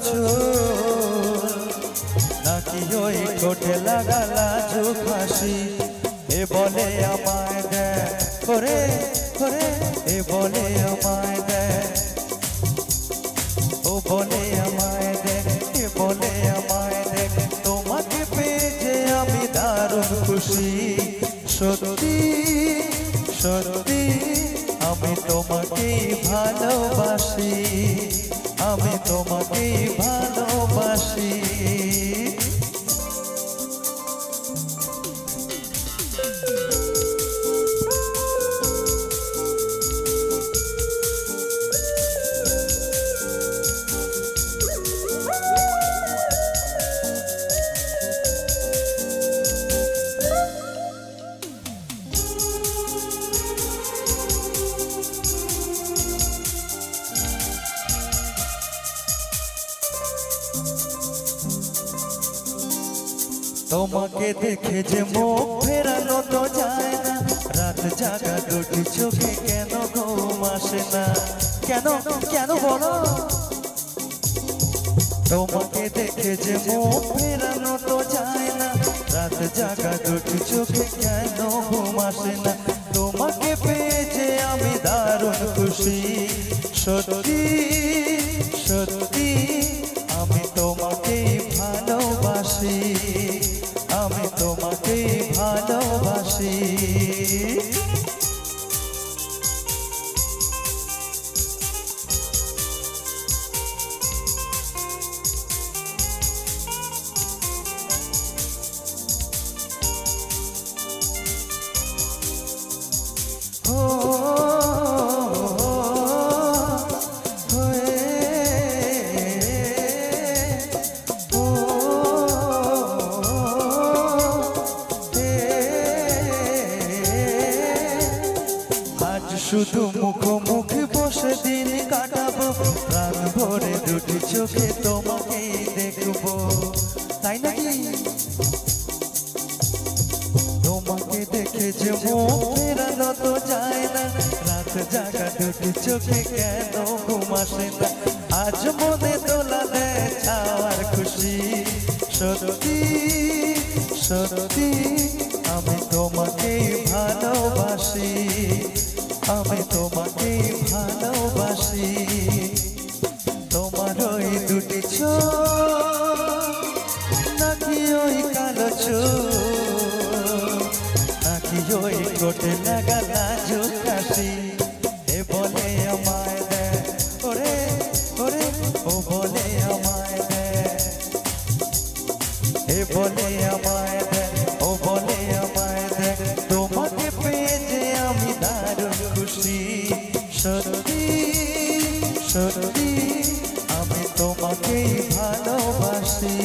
চুল নাকি ওই ঠোঁটে লাগা লাজুক হাসি। এ বলে আমায় দেখ করে করে, এ বলে আমায় দেখ, ও বলে আমায় দেখ, এ বলে আমায় দেখ। তোমাকে পেয়ে যে আমি দারুণ খুশি। সত্যি সত্যি আমি তোমাকেই ভালোবাসি, আমি তোমাকেই ভালোবাসি। তোমাকে দেখে যে মুখ ফেরানো তো যায় না, রাত জাগা দুটি চোখে কেন ঘুম আসে না? কেন কেন বলো? তোমাকে দেখে যে মুখ ফেরানো তো যায় না, রাত জাগা দুটি চোখে কেন ঘুম আসে না? তোমাকে পেয়ে যে আমি দারুণ খুশি। সত্যি সত্যি আমি তোমাকেই ভালোবাসি, আমি তোমাকেই ভালোবাসি। শুধু মুখোমুখি বসে দিন কাটাবো, প্রাণ ভরে দুটি চোখে তোমাকেই দেখবো, তাই নাকি? তোমাকে দেখে যে মুখ ফেরানো তো যায় না, রাত জাগা দুটি চোখে কেন ঘুম আসে না? আজ মনে তোলা দেয় ছাওয়ার খুশি। সত্যি সত্যি আমি তোমাকেই ভালোবাসি, আমি তোমাকেই ভালোবাসি। তোমার ওই দুটি চোখ নাকি ওই কালো চোখ, নাকি ওই ঠোঁটে লাগা লাজুক হাসি। এ বলে আমায় দেখ ওরে ওরে, ও বলে আমায় দেখ, এ বলে আমায় দেখ, ও বলে আমায় দেখ। তোমাকে পেয়ে যে আমি দারুণ খুশি। সত্যি সত্যি আমি তোমাকেই ভালোবাসি।